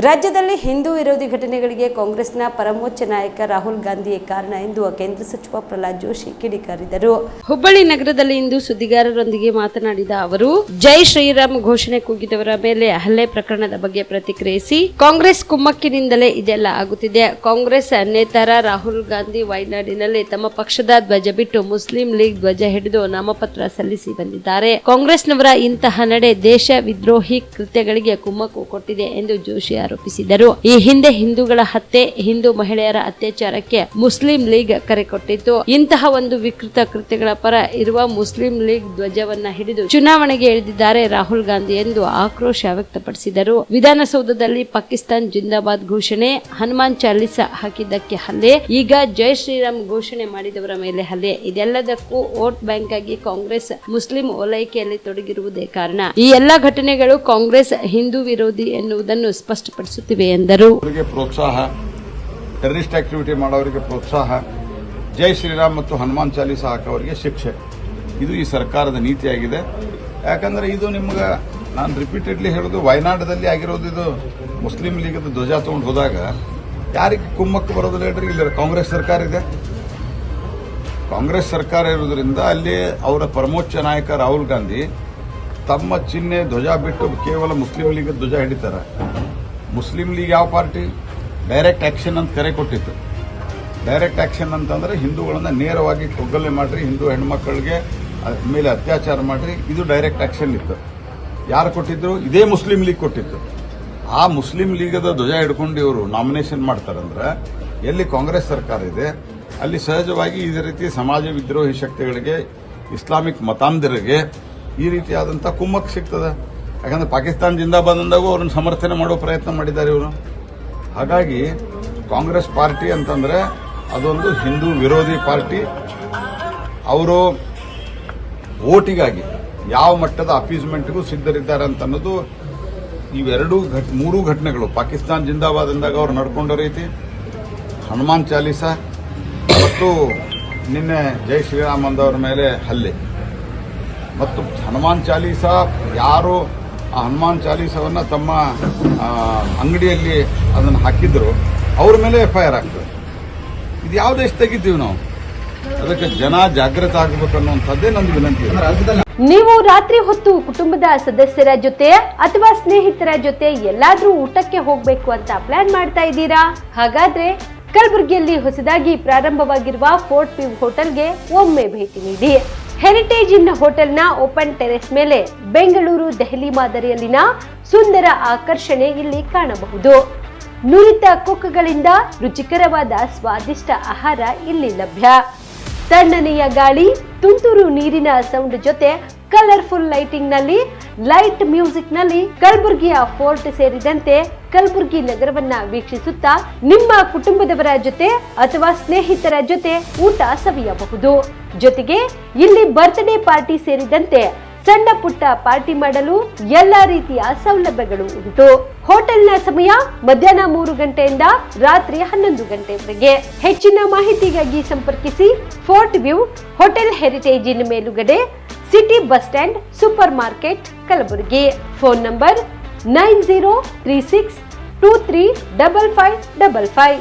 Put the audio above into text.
ರಾಜ್ಯದಲ್ಲಿ ಹಿಂದೂ ವಿರೋಧಿ ಘಟನೆಗಳಿಗೆ ಕಾಂಗ್ರೆಸ್ನ ಪರಮೋಚ್ಚ ನಾಯಕ ರಾಹುಲ್ ಗಾಂಧಿಯೇ ಕಾರಣ ಎಂದು ಕೇಂದ್ರ ಸಚಿವ ಪ್ರಹ್ಲಾದ್ ಜೋಶಿ ಕಿಡಿಕಾರಿದರು. ಹುಬ್ಬಳ್ಳಿ ನಗರದಲ್ಲಿ ಇಂದು ಸುದ್ದಿಗಾರರೊಂದಿಗೆ ಮಾತನಾಡಿದ ಅವರು, ಜೈ ಶ್ರೀರಾಮ್ ಘೋಷಣೆ ಕೂಗಿದವರ ಮೇಲೆ ಹಲ್ಲೆ ಪ್ರಕರಣದ ಬಗ್ಗೆ ಪ್ರತಿಕ್ರಿಯಿಸಿ, ಕಾಂಗ್ರೆಸ್ ಕುಮ್ಮಕ್ಕಿನಿಂದಲೇ ಇದೆಲ್ಲ ಆಗುತ್ತಿದೆ. ಕಾಂಗ್ರೆಸ್ ನೇತಾರ ರಾಹುಲ್ ಗಾಂಧಿ ವಯನಾಡಿನಲ್ಲಿ ತಮ್ಮ ಪಕ್ಷದ ಧ್ವಜ ಬಿಟ್ಟು ಮುಸ್ಲಿಂ ಲೀಗ್ ಧ್ವಜ ಹಿಡಿದು ನಾಮಪತ್ರ ಸಲ್ಲಿಸಿ ಬಂದಿದ್ದಾರೆ. ಕಾಂಗ್ರೆಸ್ನವರ ಇಂತಹ ನಡೆ ದೇಶ ವಿದ್ರೋಹಿ ಕೃತ್ಯಗಳಿಗೆ ಕುಮ್ಮಕ್ಕು ಕೊಟ್ಟಿದೆ ಎಂದು ಜೋಶಿ ಆರೋಪಿಸಿದರು. ಈ ಹಿಂದೆ ಹಿಂದೂಗಳ ಹತ್ಯೆ, ಹಿಂದೂ ಮಹಿಳೆಯರ ಅತ್ಯಾಚಾರಕ್ಕೆ ಮುಸ್ಲಿಂ ಲೀಗ್ ಕರೆ ಕೊಟ್ಟಿತ್ತು. ಇಂತಹ ಒಂದು ವಿಕೃತ ಕೃತ್ಯಗಳ ಪರ ಇರುವ ಮುಸ್ಲಿಂ ಲೀಗ್ ಧ್ವಜವನ್ನ ಹಿಡಿದು ಚುನಾವಣೆಗೆ ಇಳಿದಿದ್ದಾರೆ ರಾಹುಲ್ ಗಾಂಧಿ ಎಂದು ಆಕ್ರೋಶ ವ್ಯಕ್ತಪಡಿಸಿದರು. ವಿಧಾನಸೌಧದಲ್ಲಿ ಪಾಕಿಸ್ತಾನ್ ಜಿಂದಾಬಾದ್ ಘೋಷಣೆ, ಹನುಮಾನ್ ಚಾಲಿಸಾ ಹಾಕಿದ್ದಕ್ಕೆ ಹಲ್ಲೆ, ಈಗ ಜೈ ಶ್ರೀರಾಮ್ ಘೋಷಣೆ ಮಾಡಿದವರ ಮೇಲೆ ಹಲ್ಲೆ. ಇದೆಲ್ಲದಕ್ಕೂ ವೋಟ್ ಬ್ಯಾಂಕ್ ಆಗಿ ಕಾಂಗ್ರೆಸ್ ಮುಸ್ಲಿಂ ಓಲೈಕೆಯಲ್ಲಿ ತೊಡಗಿರುವುದೇ ಕಾರಣ. ಈ ಎಲ್ಲಾ ಘಟನೆಗಳು ಕಾಂಗ್ರೆಸ್ ಹಿಂದೂ ವಿರೋಧಿ ಎನ್ನುವುದನ್ನು ಸ್ಪಷ್ಟಪಡಿಸುತ್ತಿವೆ ಎಂದರು. ಪ್ರೋತ್ಸಾಹ, ಟೆರರಿಸ್ಟ್ ಆಕ್ಟಿವಿಟಿ ಮಾಡೋರಿಗೆ ಪ್ರೋತ್ಸಾಹ, ಜೈ ಶ್ರೀರಾಮ್ ಮತ್ತು ಹನುಮಾನ್ ಚಾಲಿಸಾ ಹಾಕೋರಿಗೆ ಶಿಕ್ಷೆ, ಇದು ಈ ಸರ್ಕಾರದ ನೀತಿಯಾಗಿದೆ. ಯಾಕಂದ್ರೆ ಇದು ನಿಮ್ಗೆ ನಾನು ರಿಪೀಟೆಡ್ಲಿ ಹೇಳೋದು, ವಯನಾಡದಲ್ಲಿ ಆಗಿರೋದು ಇದು ಮುಸ್ಲಿಂ ಲೀಗದ ಧ್ವಜ ತಗೊಂಡು ಹೋದಾಗ ಯಾರಿಗೆ ಕುಮ್ಮಕ್ಕು ಬರೋದಿಲ್ಲ ಹೇಳ್ರಿ. ಇಲ್ಲಿ ಕಾಂಗ್ರೆಸ್ ಸರ್ಕಾರ ಇದೆ. ಕಾಂಗ್ರೆಸ್ ಸರ್ಕಾರ ಇರೋದ್ರಿಂದ ಅಲ್ಲಿ ಅವರ ಪರಮೋಚ್ಚ ನಾಯಕ ರಾಹುಲ್ ಗಾಂಧಿ ತಮ್ಮ ಚಿಹ್ನೆ ಧ್ವಜ ಬಿಟ್ಟು ಕೇವಲ ಮುಸ್ಲಿಂ ಲೀಗ್ ಧ್ವಜ ಹಿಡಿತಾರೆ. ಮುಸ್ಲಿಂ ಲೀಗ್ ಯಾವ ಪಾರ್ಟಿ? ಡೈರೆಕ್ಟ್ ಆಕ್ಷನ್ ಅಂತ ಕರೆ ಕೊಟ್ಟಿತ್ತು. ಡೈರೆಕ್ಟ್ ಆಕ್ಷನ್ ಅಂತಂದ್ರೆ ಹಿಂದೂಗಳನ್ನ ನೇರವಾಗಿ ಕೊಗ್ಗಲೆ ಮಾಡ್ರಿ, ಹಿಂದೂ ಹೆಣ್ಮಕ್ಳಿಗೆ ಮೇಲೆ ಅತ್ಯಾಚಾರ ಮಾಡ್ರಿ, ಇದು ಡೈರೆಕ್ಟ್ ಆಕ್ಷನ್ ಇತ್ತು. ಯಾರು ಕೊಟ್ಟಿದ್ರು? ಇದೇ ಮುಸ್ಲಿಂ ಲೀಗ್ ಕೊಟ್ಟಿತ್ತು. ಆ ಮುಸ್ಲಿಂ ಲೀಗದ ಧ್ವಜ ಹಿಡ್ಕೊಂಡು ಇವರು ನಾಮಿನೇಷನ್ ಮಾಡ್ತಾರಂದ್ರೆ ಎಲ್ಲಿ ಕಾಂಗ್ರೆಸ್ ಸರ್ಕಾರ ಇದೆ ಅಲ್ಲಿ ಸಹಜವಾಗಿ ಇದೇ ರೀತಿ ಸಮಾಜ ವಿದ್ರೋಹಿ ಶಕ್ತಿಗಳಿಗೆ, ಇಸ್ಲಾಮಿಕ್ ಮತಾಂಧರಿಗೆ ಈ ರೀತಿಯಾದಂಥ ಕುಮ್ಮಕ್ ಸಿಗ್ತದೆ. ಯಾಕಂದ್ರೆ ಪಾಕಿಸ್ತಾನ ಜಿಂದಾಬಾದ್ ಅಂದಾಗೂ ಅವ್ರನ್ನ ಸಮರ್ಥನೆ ಮಾಡೋ ಪ್ರಯತ್ನ ಮಾಡಿದ್ದಾರೆ ಇವರು. ಹಾಗಾಗಿ ಕಾಂಗ್ರೆಸ್ ಪಾರ್ಟಿ ಅಂತಂದ್ರೆ ಅದೊಂದು ಹಿಂದೂ ವಿರೋಧಿ ಪಾರ್ಟಿ. ಅವರು ಓಟಿಗಾಗಿ ಯಾವ ಮಟ್ಟದ ಅಪೀಸ್ಮೆಂಟ್ಗೂ ಸಿದ್ಧರಿದ್ದಾರೆ ಅಂತ ಅನ್ನೋದು ಮೂರು ಘಟನೆಗಳು, ಪಾಕಿಸ್ತಾನ ಜಿಂದಾಬಾದ್ ಅಂದಾಗ ಅವ್ರು ನಡ್ಕೊಂಡ ರೀತಿ, ಹನುಮಾನ್ ಚಾಲಿಸಾ ಮತ್ತು ನಿನ್ನೆ ಜೈ ಶ್ರೀರಾಮ್ ಅಂದವರ ಮೇಲೆ ಹಲ್ಲೆ, ಮತ್ತು ಹನುಮಾನ್ ಚಾಲೀಸಾ ಯಾರು ಆ ಹನುಮಾನ್ ಚಾಲೀಸವನ್ನ ತಮ್ಮ ಅಂಗಡಿಯಲ್ಲಿ ಅದನ್ನು ಹಾಕಿದ್ರು ಅವ್ರ ಮೇಲೆ FIR ಆಗ್ತದೆ. ಇದು ಯಾವ ದೇಶ ತೆಗಿತೀವಿ ನಾವು? ಅದಕ್ಕೆ ಜನ ಜಾಗೃತ ಆಗಬೇಕು ಅನ್ನುವಂಥದ್ದೇ ನಂದು ವಿನಂತಿ. ನೀವು ರಾತ್ರಿ ಹೊತ್ತು ಕುಟುಂಬದ ಸದಸ್ಯರ ಜೊತೆ ಅಥವಾ ಸ್ನೇಹಿತರ ಜೊತೆ ಎಲ್ಲಾದ್ರೂ ಊಟಕ್ಕೆ ಹೋಗ್ಬೇಕು ಅಂತ ಪ್ಲಾನ್ ಮಾಡ್ತಾ ಇದ್ದೀರಾ? ಹಾಗಾದ್ರೆ ಕಲಬುರಗಿಯಲ್ಲಿ ಹೊಸದಾಗಿ ಪ್ರಾರಂಭವಾಗಿರುವ ಫೋರ್ಟ್ ವ್ಯೂ ಹೋಟೆಲ್ಗೆ ಒಮ್ಮೆ ಭೇಟಿ ನೀಡಿ. ಹೆರಿಟೇಜ್ ಇನ್ ಹೋಟೆಲ್ನ ಓಪನ್ ಟೆರೆಸ್ ಮೇಲೆ ಬೆಂಗಳೂರು, ದೆಹಲಿ ಮಾದರಿಯಲ್ಲಿನ ಸುಂದರ ಆಕರ್ಷಣೆ ಇಲ್ಲಿ ಕಾಣಬಹುದು. ನುರಿತ ಕುಕ್ಗಳಿಂದ ರುಚಿಕರವಾದ ಸ್ವಾದಿಷ್ಟ ಆಹಾರ ಇಲ್ಲಿ ಲಭ್ಯ. ತಣ್ಣನೆಯ ಗಾಳಿ, ತುಂತುರು ನೀರಿನ ಸೌಂಡ್ ಜೊತೆ ಕಲರ್ಫುಲ್ ಲೈಟಿಂಗ್ ನಲ್ಲಿ, ಲೈಟ್ ಮ್ಯೂಸಿಕ್ ನಲ್ಲಿ ಕಲಬುರಗಿಯ ಫೋರ್ಟ್ ಸೇರಿದಂತೆ ಕಲಬುರಗಿ ನಗರವನ್ನ ವೀಕ್ಷಿಸುತ್ತಾ ನಿಮ್ಮ ಕುಟುಂಬದವರ ಜೊತೆ ಅಥವಾ ಸ್ನೇಹಿತರ ಜೊತೆ ಊಟ ಸವಿಯಬಹುದು. ಜೊತೆಗೆ ಇಲ್ಲಿ ಬರ್ತ್ಡೇ ಪಾರ್ಟಿ ಸೇರಿದಂತೆ ಸಣ್ಣ ಪುಟ್ಟ ಪಾರ್ಟಿ ಮಾಡಲು ಎಲ್ಲಾ ರೀತಿಯ ಸೌಲಭ್ಯಗಳು ಉಂಟು. ಹೋಟೆಲ್ನ ಸಮಯ ಮಧ್ಯಾಹ್ನ 3 ಗಂಟೆಯಿಂದ ರಾತ್ರಿ 11 ಗಂಟೆವರೆಗೆ. ಹೆಚ್ಚಿನ ಮಾಹಿತಿಗಾಗಿ ಸಂಪರ್ಕಿಸಿ ಫೋರ್ಟ್ ವ್ಯೂ ಹೋಟೆಲ್, ಹೆರಿಟೇಜ್ ಇನ್ ಮೇಲುಗಡೆ, city bus stand, super market, Kalaburagi. Phone number 9036235555.